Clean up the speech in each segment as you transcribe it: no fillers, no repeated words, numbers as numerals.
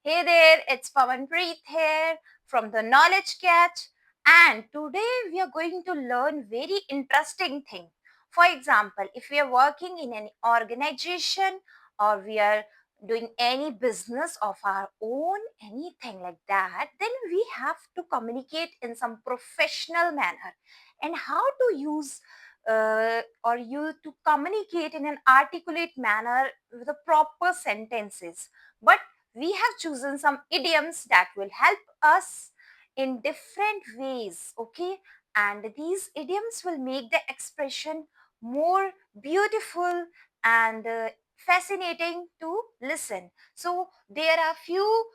Hey there, it's Pawanpreet here from the Knowledge Catch, and today we are going to learn very interesting thing. For example, if we are working in an organization or we are doing any business of our own, anything like that, then we have to communicate in some professional manner. And how to use or you to communicate in an articulate manner with the proper sentences. But we have chosen some idioms that will help us in different ways, okay? And these idioms will make the expression more beautiful and fascinating to listen. So there are few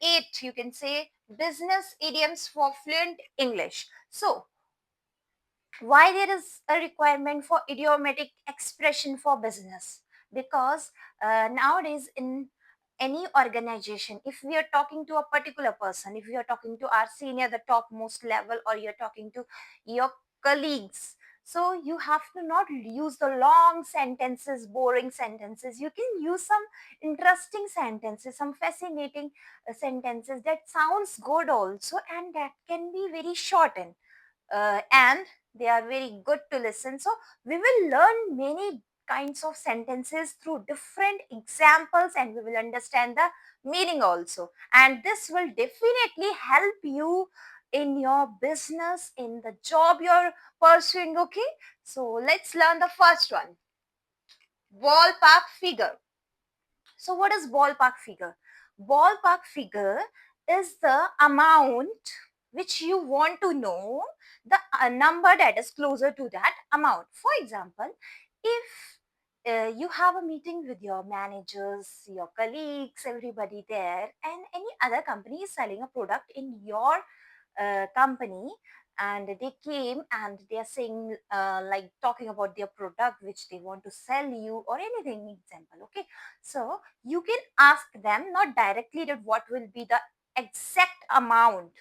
eight, you can say, business idioms for fluent English. So why there is a requirement for idiomatic expression for business? Because nowadays in any organization, if we are talking to a particular person, if we are talking to our senior, the topmost level, or you're talking to your colleagues, so you have to not use the long sentences, boring sentences. You can use some interesting sentences, some fascinating sentences that sounds good also, and that can be very shortened, and they are very good to listen. So we will learn many kinds of sentences through different examples, and we will understand the meaning also. And this will definitely help you in your business, in the job you're pursuing. Okay, so let's learn the first one: ballpark figure. So what is ballpark figure? Ballpark figure is the amount which you want to know, the number that is closer to that amount. For example, if you have a meeting with your managers, your colleagues, everybody there, and any other company is selling a product in your company, and they came and they are saying, like talking about their product which they want to sell you or anything example, okay? So you can ask them not directly that what will be the exact amount,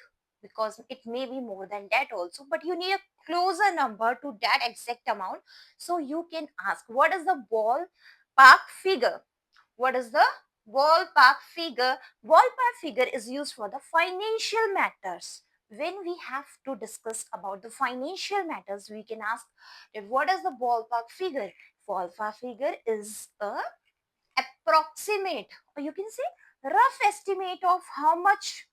because it may be more than that also, but you need a closer number to that exact amount. So you can ask, what is the ballpark figure? What is the ballpark figure? Ballpark figure is used for the financial matters. When we have to discuss about the financial matters, we can ask that what is the ballpark figure? Ballpark figure is a approximate, or you can say rough estimate of how much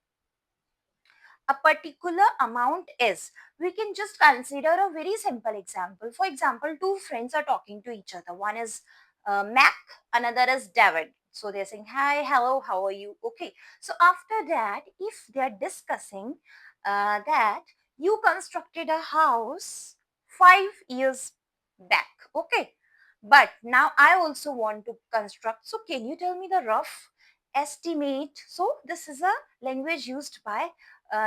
a particular amount is. We can just consider a very simple example. For example, two friends are talking to each other. One is Mac, another is David. So they're saying, hi, hello, how are you? Okay. So after that, if they're discussing that you constructed a house 5 years back, okay, but now I also want to construct. So can you tell me the rough estimate? So this is a language used by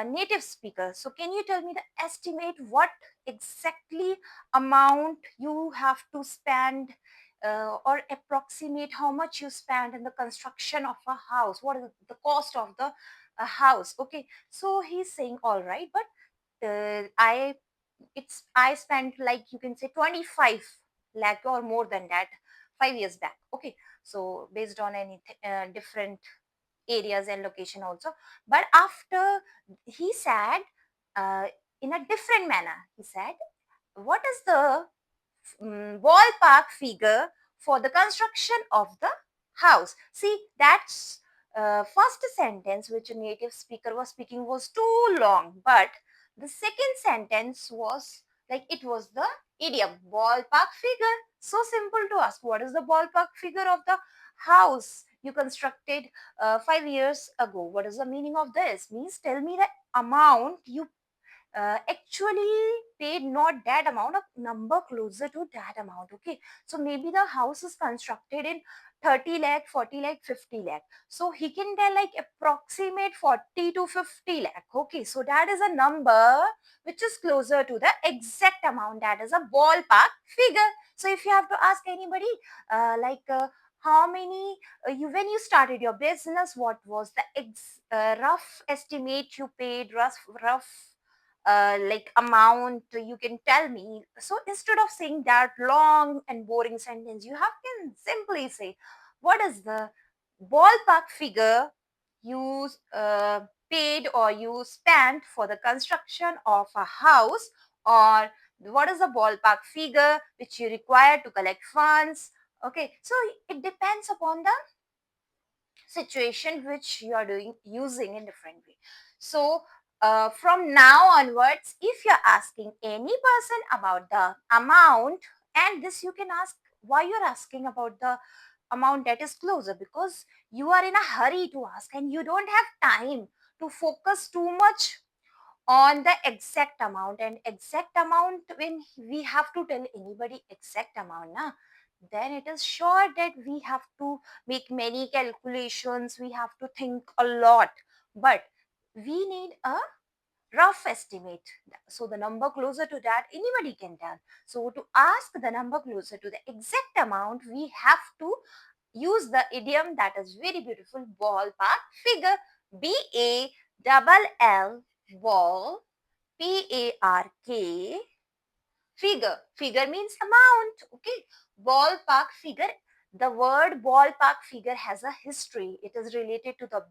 native speaker. So can you tell me the estimate what exactly amount you have to spend, or approximate how much you spend in the construction of a house? What is the cost of the house? Okay, so he's saying all right, but I spent, like you can say, 25 lakh or more than that 5 years back. Okay, so based on any different areas and location also. But after, he said, uh, in a different manner, he said, what is the ballpark figure for the construction of the house? See, that's first sentence which a native speaker was speaking was too long, but the second sentence was like it was the idiom ballpark figure. So simple to ask, what is the ballpark figure of the house you constructed 5 years ago? What is the meaning of this? Means tell me the amount you actually paid, not that amount, a number closer to that amount. Okay, so maybe the house is constructed in 30 lakh, 40 lakh, 50 lakh, so he can tell like approximate 40 to 50 lakh. Okay, so that is a number which is closer to the exact amount, that is a ballpark figure. So if you have to ask anybody, how many you when you started your business, what was the rough estimate you paid, rough like amount, you can tell me. So instead of saying that long and boring sentence, you have can simply say, what is the ballpark figure you paid or you spent for the construction of a house, or what is the ballpark figure which you require to collect funds. Okay, so it depends upon the situation which you are doing using in different way. So from now onwards, if you're asking any person about the amount, and this you can ask why you're asking about the amount that is closer, because you are in a hurry to ask and you don't have time to focus too much on the exact amount. And exact amount, when we have to tell anybody exact amount na, then it is sure that we have to make many calculations, we have to think a lot, but we need a rough estimate. So the number closer to that anybody can tell. So to ask the number closer to the exact amount, we have to use the idiom that is very beautiful, ballpark figure. BALL, ball, PARK, figure. Figure means amount. Okay, ballpark figure. The word ballpark figure has a history. It is related to the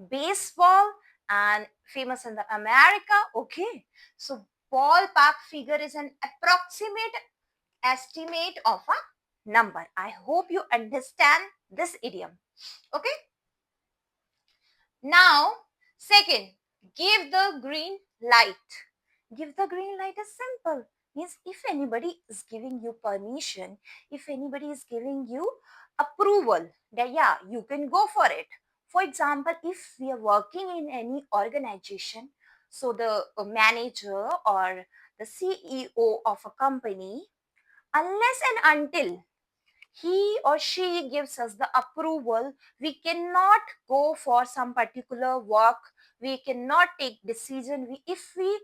baseball and famous in the America. Okay, so ballpark figure is an approximate estimate of a number. I hope you understand this idiom. Okay, now second, give the green light. Give the green light is simple. Means if anybody is giving you permission, if anybody is giving you approval, that yeah, you can go for it. For example, if we are working in any organization, so the manager or the CEO of a company, unless and until he or she gives us the approval, we cannot go for some particular work, we cannot take decision. If we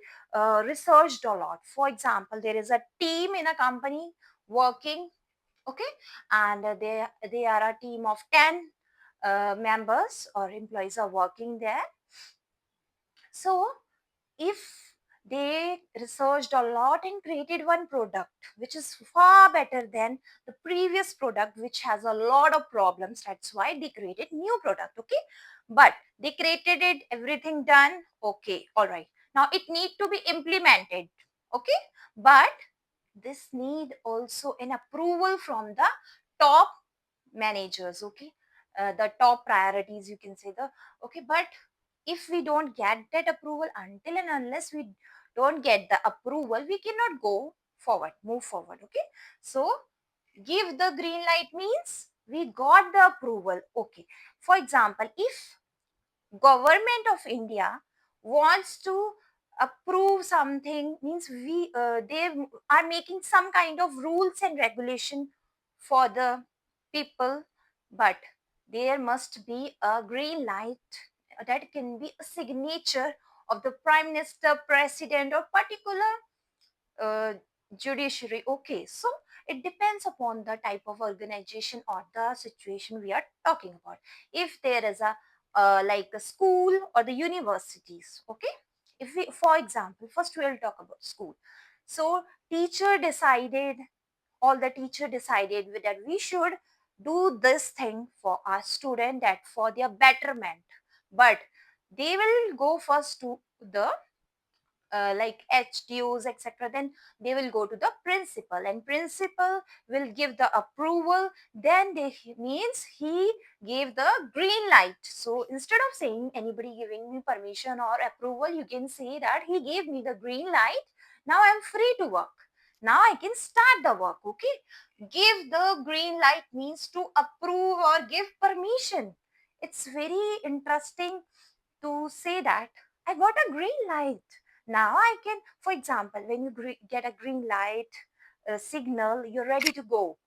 researched a lot, for example, there is a team in a company working, okay, and they are a team of 10 members or employees are working there. So if they researched a lot and created one product which is far better than the previous product which has a lot of problems, that's why they created new product. Okay, but they created it, everything done, okay, all right, now it need to be implemented. Okay, but this need also an approval from the top managers. Okay, the top priorities, you can say the, okay, but if we don't get that approval, until and unless we don't get the approval, we cannot go forward, move forward. Okay, so give the green light means we got the approval. Okay, for example, if government of India wants to approve something, means they are making some kind of rules and regulation for the people, but there must be a green light, that can be a signature of the prime minister, president, or particular uh, judiciary. Okay, so it depends upon the type of organization or the situation we are talking about. If there is a like a school or the universities, okay, if we, for example, first we'll talk about school. So teacher decided, all the teacher decided that we should do this thing for our student, that for their betterment, but they will go first to the like HDOs, etc. Then they will go to the principal, and principal will give the approval. Then they means he gave the green light. So instead of saying anybody giving me permission or approval, you can say that he gave me the green light. Now I'm free to work. Now I can start the work. Okay, give the green light means to approve or give permission. It's very interesting to say that I got a green light. Now I can, for example, when you get a green light signal, you're ready to go.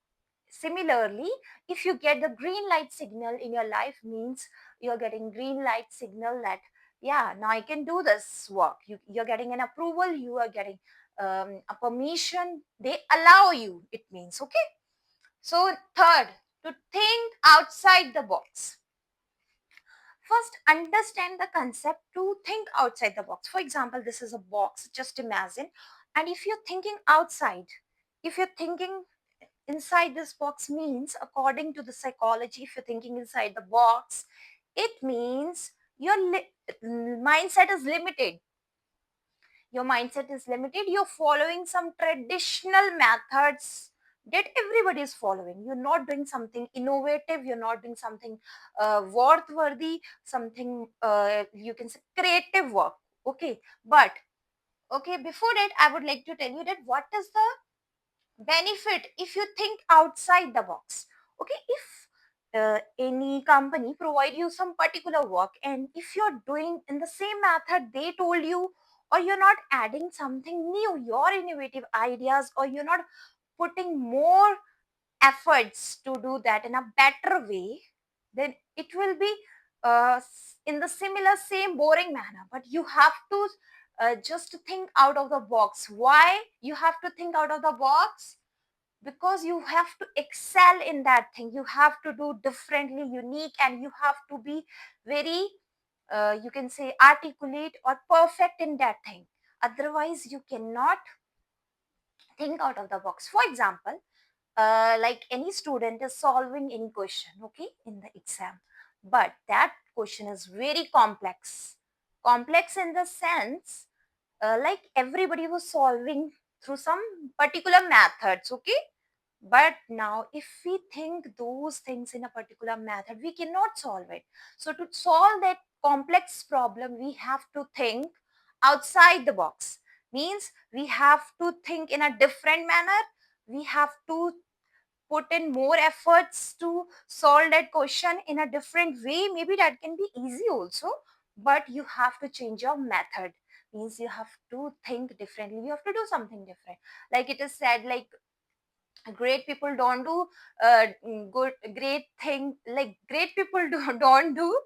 Similarly, if you get the green light signal in your life, means you're getting green light signal that, yeah, now I can do this work. You're getting an approval, you are getting a permission, they allow you, it means. Okay. So third, to think outside the box. First, understand the concept to think outside the box. For example, this is a box, just imagine. And if you're thinking outside, if you're thinking inside this box, means according to the psychology, if you're thinking inside the box, it means your mindset is limited. Your mindset is limited. You're following some traditional methods that everybody is following. You're not doing something innovative. You're not doing something worthworthy, something you can say creative work. Okay, but okay, before that, I would like to tell you that what is the benefit if you think outside the box. Okay, if any company provide you some particular work, and if you're doing in the same method they told you, or you're not adding something new, your innovative ideas, or you're not putting more efforts to do that in a better way, then it will be in the similar same boring manner. But you have to just think out of the box. Why you have to think out of the box? Because you have to excel in that thing. You have to do differently, unique, and you have to be very you can say articulate or perfect in that thing. Otherwise you cannot think out of the box. For example, like any student is solving any question, okay, in the exam, but that question is very complex. Complex in the sense, like everybody was solving through some particular methods, okay. But now if we think those things in a particular method, we cannot solve it. So to solve that complex problem, we have to think outside the box. Means we have to think in a different manner. We have to put in more efforts to solve that question in a different way. Maybe that can be easy also, but you have to change your method. Means you have to think differently. You have to do something different. Like it is said, like great people don't do good great thing. Like great people don't do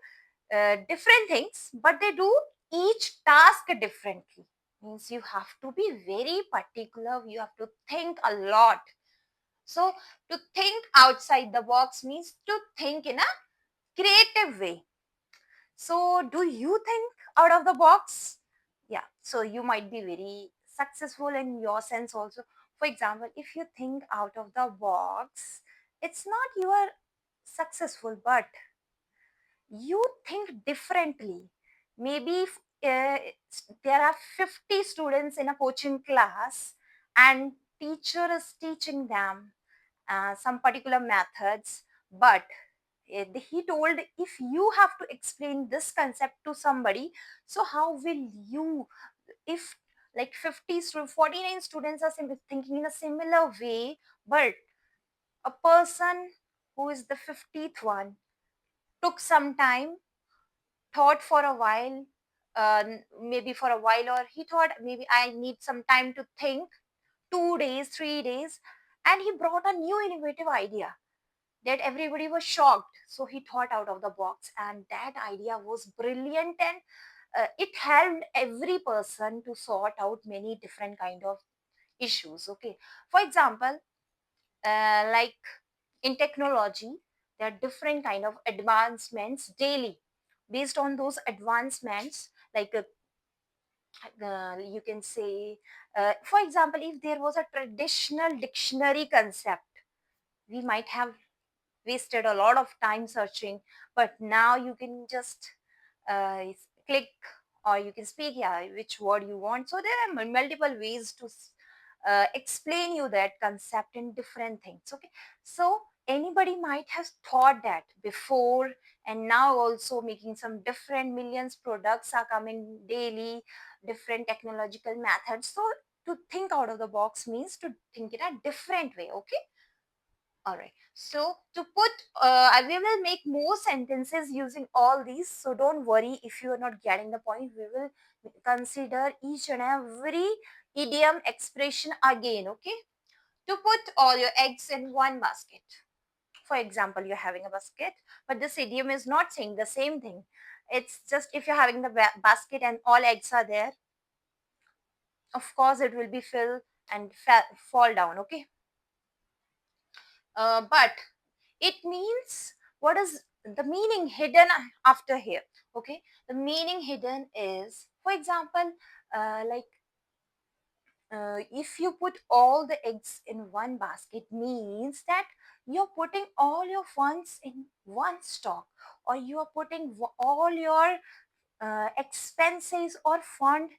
different things, but they do each task differently. Means you have to be very particular. You have to think a lot. So to think outside the box means to think in a creative way. So do you think out of the box? Yeah. So you might be very successful in your sense also. For example, if you think out of the box, it's not you are successful, but you think differently. Maybe if, there are 50 students in a coaching class, and teacher is teaching them some particular methods, but he told if you have to explain this concept to somebody, so how will you, if like 49 students are thinking in a similar way, but a person who is the 50th one took some time, thought for a while, maybe for a while, or he thought maybe I need some time to think, 2 days, 3 days, and he brought a new innovative idea that everybody was shocked. So he thought out of the box, and that idea was brilliant, and it helped every person to sort out many different kind of issues. Okay, for example, like in technology, there are different kind of advancements daily. Based on those advancements, like you can say, for example, if there was a traditional dictionary concept, we might have wasted a lot of time searching, but now you can just uh, click, or you can speak, yeah, which word you want. So there are multiple ways to explain you that concept in different things. Okay, so anybody might have thought that before, and now also making some different millions products are coming daily, different technological methods. So to think out of the box means to think in a different way. Okay, all right. So to put, we will make more sentences using all these. So don't worry if you are not getting the point. We will consider each and every idiom expression again. Okay. To put all your eggs in one basket. For example, you're having a basket, but this idiom is not saying the same thing. It's just if you're having the basket and all eggs are there, of course it will be filled and fall down. Okay. But it means, what is the meaning hidden after here? Okay, the meaning hidden is, for example, like if you put all the eggs in one basket, means that you're putting all your funds in one stock, or you are putting all your expenses or fund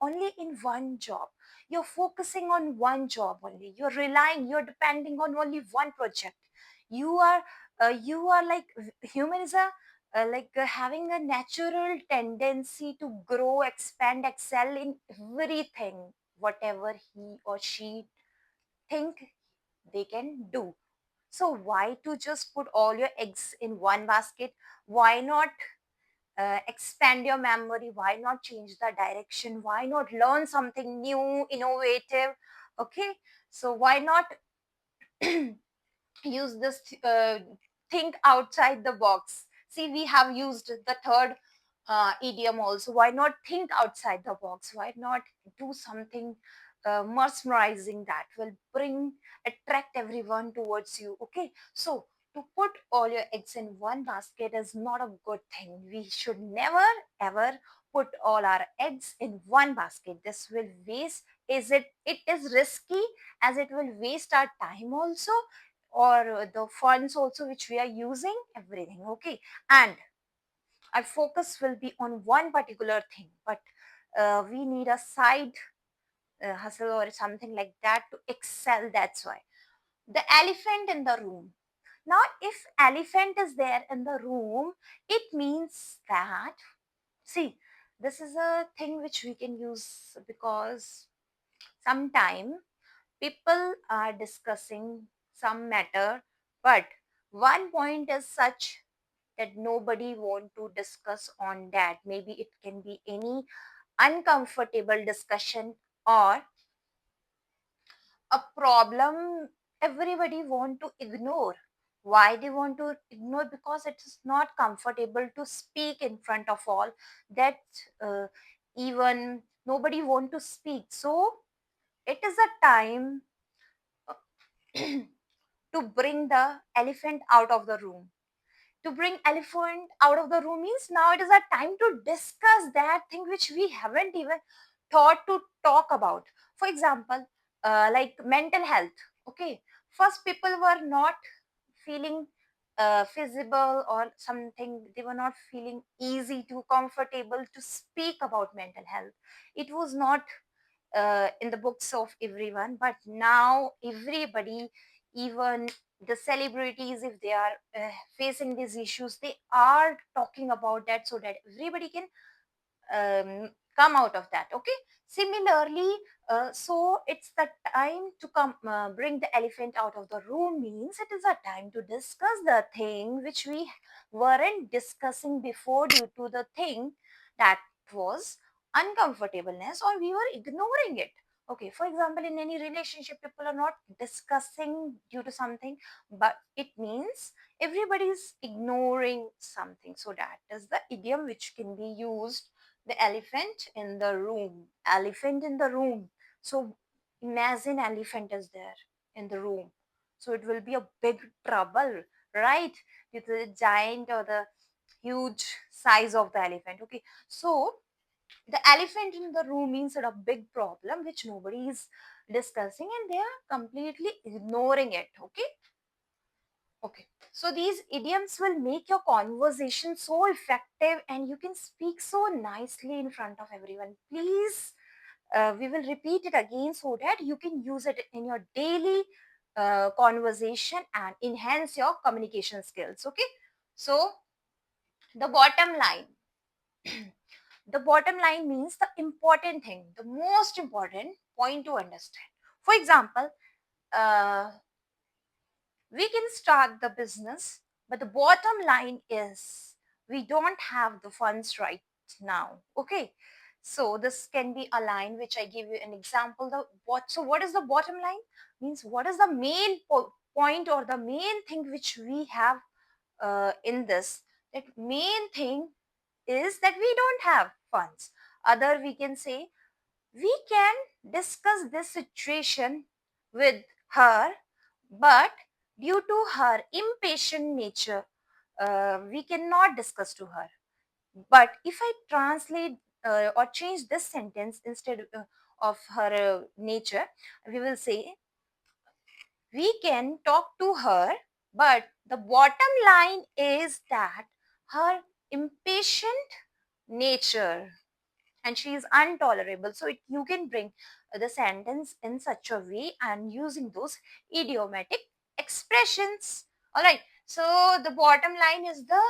only in one job. You're focusing on one job only. You're relying, you're depending on only one project. You are like, human is a having a natural tendency to grow, expand, excel in everything, whatever he or she think they can do. So why to just put all your eggs in one basket? Why not expand your memory? Why not change the direction? Why not learn something new, innovative? Okay, so why not use this think outside the box? See, we have used the third idiom also. Why not think outside the box? Why not do something mesmerizing that will bring, attract everyone towards you? Okay, so to put all your eggs in one basket is not a good thing. We should never ever put all our eggs in one basket. This will waste, it is risky, as it will waste our time also, or the funds also which we are using, everything. Okay, and our focus will be on one particular thing, but we need a side hustle or something like that to excel. That's why the elephant in the room. Now if elephant is there in the room, it means that, see, this is a thing which we can use because sometime people are discussing some matter, but one point is such that nobody want to discuss on that. Maybe it can be any uncomfortable discussion or a problem everybody want to ignore. Why they want to ignore? Because it is not comfortable to speak in front of all that. uh, Even nobody want to speak, so it is a time to bring the elephant out of the room. To bring elephant out of the room means now it is a time to discuss that thing which we haven't even thought to talk about. For example, like mental health. Okay, first people were not feeling feasible or something, they were not feeling easy to comfortable to speak about mental health. It was not in the books of everyone, but now everybody, even the celebrities, if they are facing these issues, they are talking about that so that everybody can come out of that. Okay, similarly, so it's the time to come, bring the elephant out of the room means it is a time to discuss the thing which we weren't discussing before due to the thing that was uncomfortableness or we were ignoring it. Okay, for example, in any relationship people are not discussing due to something, but it means everybody is ignoring something. So that is the idiom which can be used, the elephant in the room. Elephant in the room. So imagine elephant is there in the room. So it will be a big trouble, right? Due to the giant or the huge size of the elephant. Okay. So the elephant in the room means that a big problem which nobody is discussing and they are completely ignoring it. Okay. Okay, so these idioms will make your conversation so effective and you can speak so nicely in front of everyone. Please, we will repeat it again so that you can use it in your daily conversation and enhance your communication skills. Okay, so the bottom line. The bottom line means the important thing, the most important point to understand. For example, uh, we can start the business, but the bottom line is we don't have the funds right now. Okay, so this can be a line which I give you an example. What is the bottom line? Means what is the main point or the main thing which we have in this? That main thing is that we don't have funds. Other, we can say we can discuss this situation with her, but due to her impatient nature, we cannot discuss to her. But if I translate or change this sentence instead of her nature, we will say we can talk to her, but the bottom line is that her impatient nature, and she is intolerable. So you can bring the sentence in such a way and using those idiomatic expressions. All right. So the bottom line is the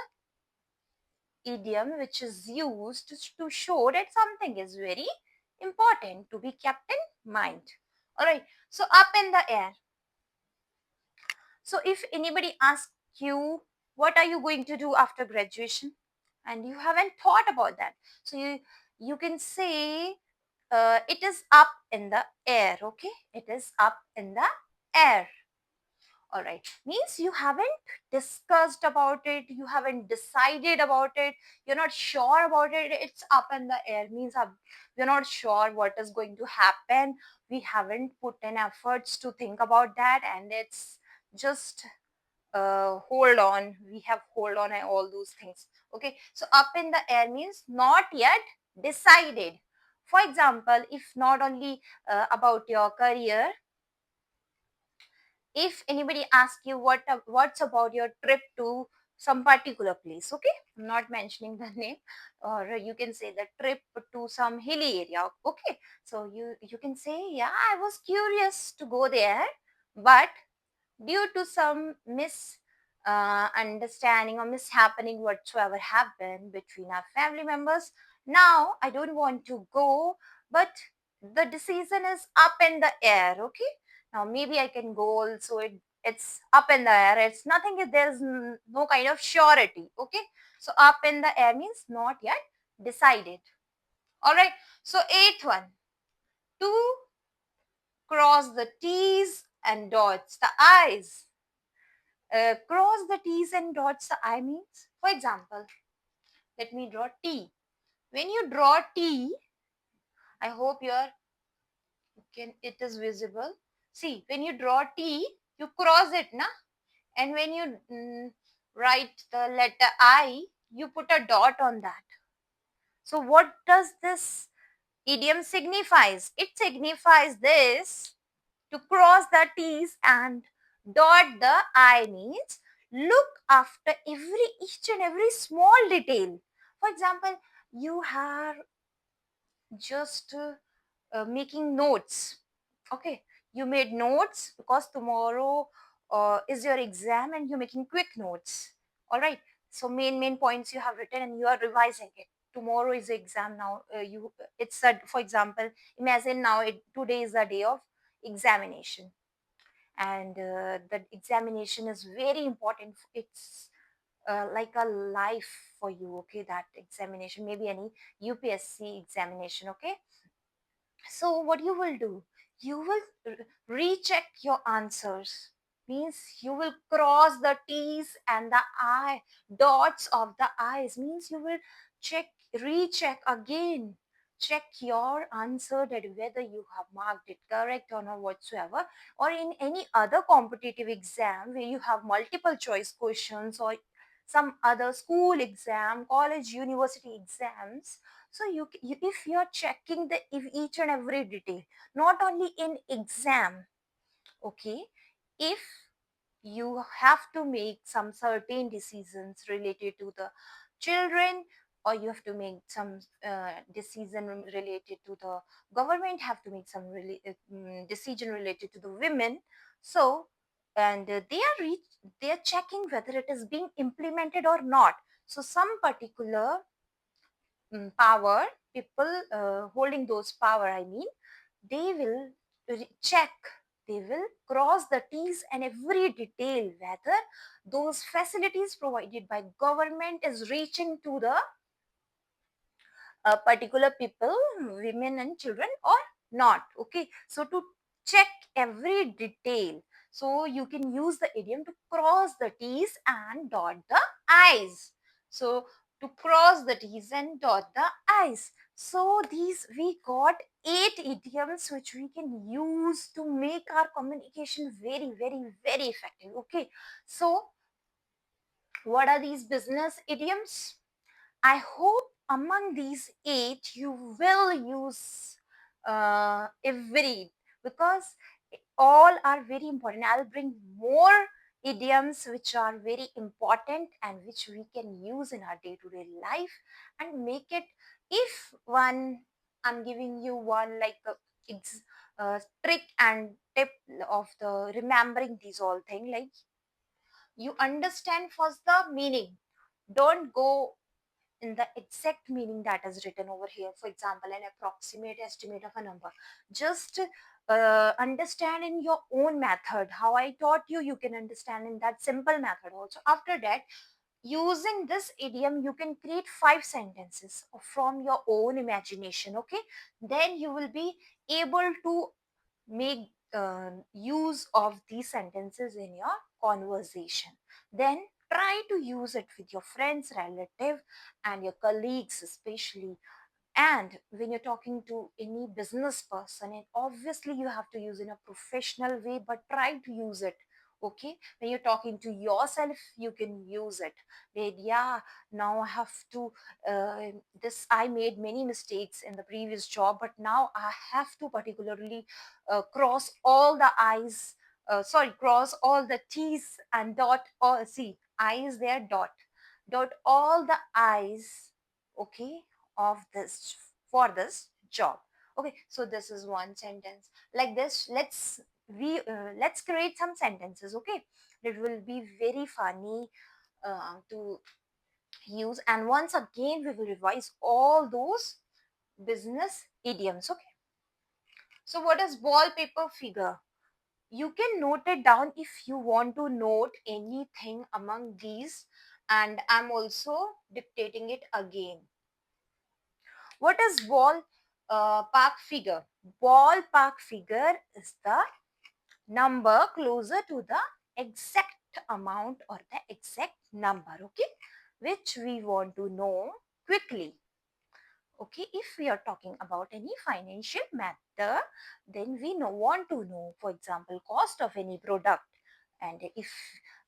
idiom which is used to show that something is very important to be kept in mind. All right. So up in the air. So if anybody asks you, what are you going to do after graduation? And you haven't thought about that. So you can say it is up in the air. Okay, it is up in the air. All right, means you haven't discussed about it, you haven't decided about it, you're not sure about it. It's up in the air means we're not sure what is going to happen. We haven't put in efforts to think about that, and it's just hold on, we have hold on and all those things. Okay, so up in the air means not yet decided. For example, if not only about your career, if anybody asks you what's about your trip to some particular place, okay, I'm not mentioning the name, or you can say the trip to some hilly area. Okay, so you can say, yeah, I was curious to go there, but due to some understanding or mishappening whatsoever happened between our family members, now I don't want to go, but the decision is up in the air. Okay, now maybe I can go also. It's up in the air, it's nothing, there's no kind of surety. Okay, so up in the air means not yet decided. All right, so eighth one, to cross the t's and dots the i's. Cross the T's and dots the I means. For example, let me draw T. When you draw T, I hope it is visible. See, when you draw T, you cross it, na? And when you write the letter I, you put a dot on that. So what does this idiom signifies? It signifies this: to cross the T's and dot the I means look after each and every small detail. For example, you are just making notes. Okay, you made notes because tomorrow is your exam and you're making quick notes. All right, so main points you have written and you are revising it. Tomorrow is the exam. Now it's a, for example, imagine now today is the day of examination, and the examination is very important. It's like a life for you. Okay, that examination, maybe any UPSC examination. Okay, so what you will do, you will recheck your answers, means you will cross the t's and the I dots of the i's, means you will recheck again, check your answer that whether you have marked it correct or not whatsoever. Or in any other competitive exam where you have multiple choice questions, or some other school exam, college, university exams, so if you're checking if each and every detail, not only in exam, okay, if you have to make some certain decisions related to the children, or you have to make some decision related to the government, have to make some decision related to the women. So, and they are checking whether it is being implemented or not. So some particular power, people holding those power, I mean, they will check, they will cross the t's and every detail whether those facilities provided by government is reaching to the particular people, women and children, or not. Okay, so to check every detail, so you can use the idiom to cross the t's and dot the i's. So to cross the t's and dot the i's. So these, we got 8 idioms which we can use to make our communication very, very, very effective. Okay, so what are these business idioms? I hope among these 8 you will use every, because all are very important. I'll bring more idioms which are very important and which we can use in our day-to-day life and make it. If one, I'm giving you one like a trick and tip of the remembering these all things, like you understand first the meaning. Don't go in the exact meaning that is written over here. For example, an approximate estimate of a number. Just understand in your own method. How I taught you, you can understand in that simple method also. After that, using this idiom, you can create 5 sentences from your own imagination. Okay, then you will be able to make use of these sentences in your conversation. Then try to use it with your friends, relative, and your colleagues especially. And when you're talking to any business person, and obviously you have to use in a professional way, but try to use it. Okay, when you're talking to yourself, you can use it. That yeah, now I have to. This I made many mistakes in the previous job, but now I have to particularly cross all the I's. Sorry, cross all the T's and dot all. See, I is there, dot all the I's. Okay, of this for this job. Okay, so this is one sentence like this. Let's create some sentences. Okay, it will be very funny to use, and once again we will revise all those business idioms. Okay, so what is wallpaper figure? You can note it down if you want to note anything among these, and I'm also dictating it again. What is ballpark figure? Ballpark figure is the number closer to the exact amount or the exact number, okay, which we want to know quickly. Okay, if we are talking about any financial matter, then we want to know, for example, cost of any product. And if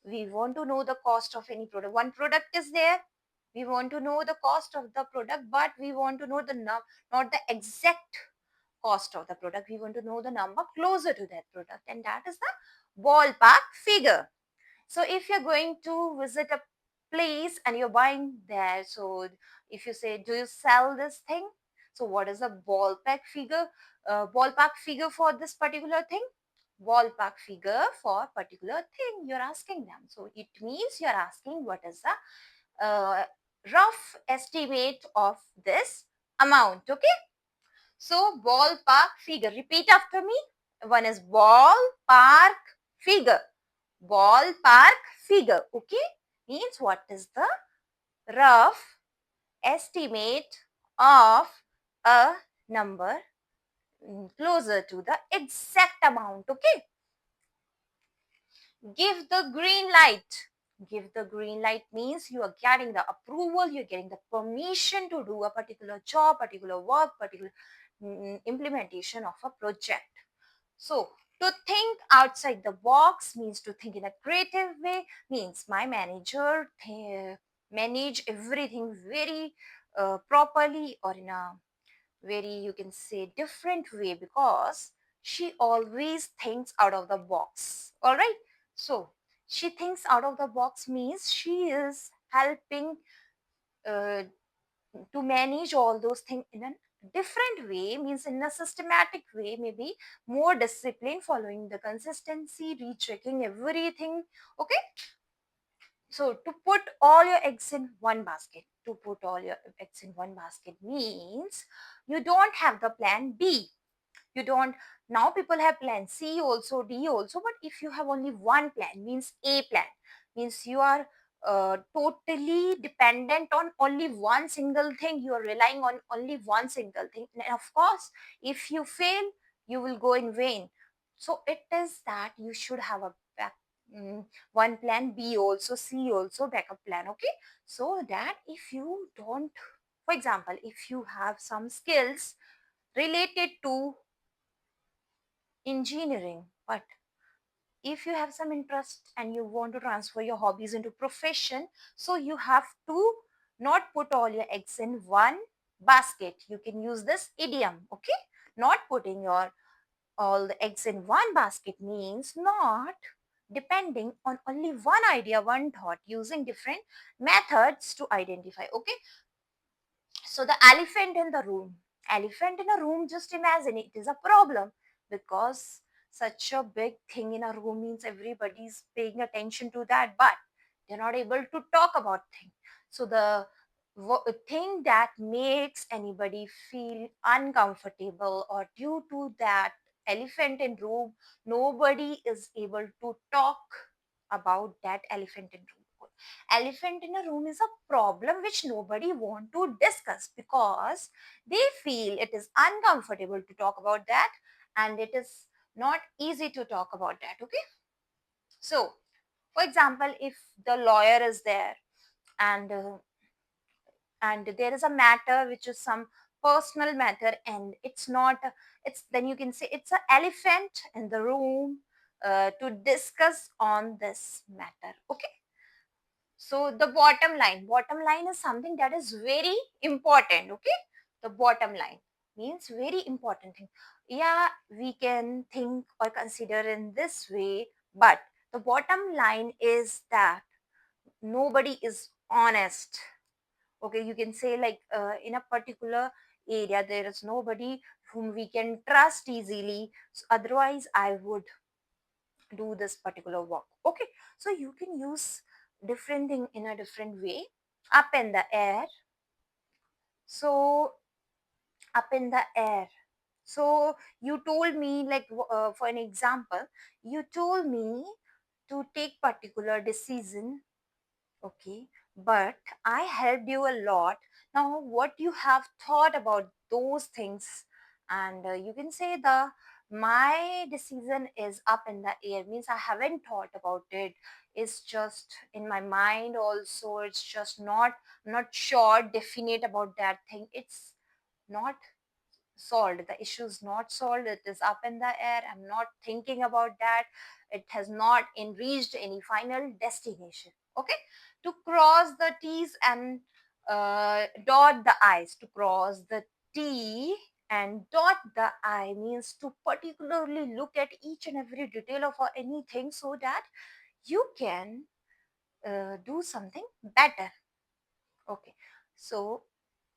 we want to know the cost of any product, one product is there, we want to know the cost of the product, but we want to know the not the exact cost of the product. We want to know the number closer to that product, and that is the ballpark figure. So if you're going to visit a place and you're buying there, so if you say, do you sell this thing? So what is the ballpark figure for this particular thing? Ballpark figure for particular thing you're asking them. So it means you're asking what is the rough estimate of this amount. Okay. So ballpark figure. Repeat after me. One is ballpark figure. Ballpark figure. Okay. Means what is the rough estimate of a number closer to the exact amount. Okay. Give the green light. Give the green light means you are getting the approval, you're getting the permission to do a particular job, particular work, particular implementation of a project. So, to think outside the box means to think in a creative way, means my manager manage everything very properly or in a very, you can say, different way, because she always thinks out of the box. All right. So, she thinks out of the box means she is helping uh, to manage all those things in a different way, means in a systematic way, maybe more discipline, following the consistency, rechecking everything. Okay, so to put all your eggs in one basket, to put all your eggs in one basket means you don't have the plan B. You don't. Now people have plan C also, D also, but if you have only one plan, means A plan, means you are totally dependent on only one single thing. You are relying on only one single thing, and of course if you fail, you will go in vain. So it is that you should have a one plan B also, C also, backup plan. Okay, so that if you don't, for example, if you have some skills related to engineering, but if you have some interest and you want to transfer your hobbies into profession, so you have to not put all your eggs in one basket. You can use this idiom. Okay, not putting your all the eggs in one basket means not depending on only one idea, one thought, using different methods to identify. Okay, so the elephant in the room. Elephant in a room, just imagine it is a problem because such a big thing in a room means everybody's paying attention to that, but they're not able to talk about things. So the thing that makes anybody feel uncomfortable, or due to that elephant in room, nobody is able to talk about that elephant in room. Elephant in a room is a problem which nobody want to discuss because they feel it is uncomfortable to talk about that, and it is not easy to talk about that. Okay, so for example, if the lawyer is there, and there is a matter which is some personal matter, and it's not it's then you can say it's an elephant in the room to discuss on this matter. Okay, so the bottom line is something that is very important. Okay, the bottom line means very important thing. Yeah, we can think or consider in this way, but the bottom line is that nobody is honest. Okay, you can say like in a particular area there is nobody whom we can trust easily, so otherwise I would do this particular work. Okay, so you can use different thing in a different way. Up in the air, so up in the air, so you told me like for an example, you told me to take particular decision. Okay, but I helped you a lot. Now, what you have thought about those things, and you can say the my decision is up in the air means I haven't thought about it. It's just in my mind. Also, it's just not sure, definite about that thing. It's not solved, the issue is not solved, it is up in the air, I'm not thinking about that, it has not reached any final destination. Okay, to cross the t's and dot the i's, to cross the t and dot the I means to particularly look at each and every detail of anything so that you can do something better. Okay, so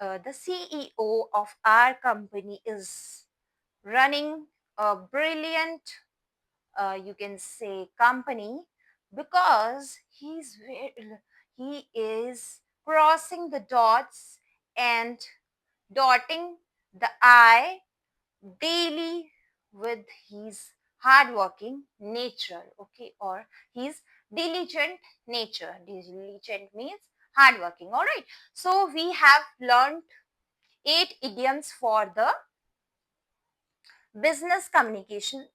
the CEO of our company is running a brilliant, you can say, company because he is crossing the dots and dotting the I daily with his hardworking nature. Okay, or his diligent nature. Diligent means hardworking. All right, so we have learned 8 idioms for the business communication.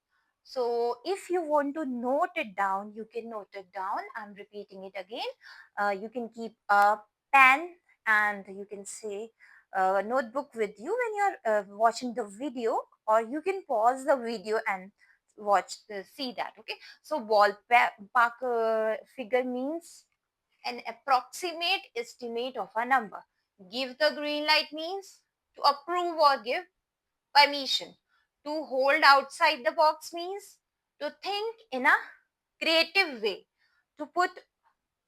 So if you want to note it down, you can note it down. I'm repeating it again. You can keep a pen, and you can say a notebook with you when you're watching the video, or you can pause the video and see that. Okay, so ballpark figure means an approximate estimate of a number. Give the green light means to approve or give permission. To hold outside the box means to think in a creative way. To put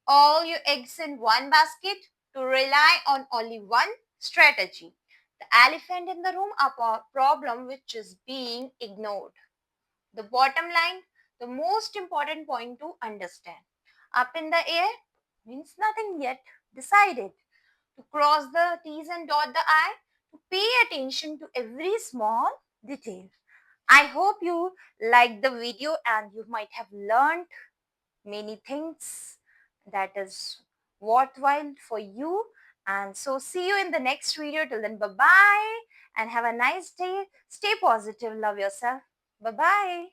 all your eggs in one basket, to rely on only one strategy. The elephant in the room, a problem which is being ignored. The bottom line, the most important point to understand. Up in the air means nothing yet decided. To cross the T's and dot the I, to pay attention to every small detail. I hope you liked the video and you might have learned many things that is worthwhile for you. And so see you in the next video. Till then, bye bye and have a nice day. Stay positive. Love yourself. Bye bye.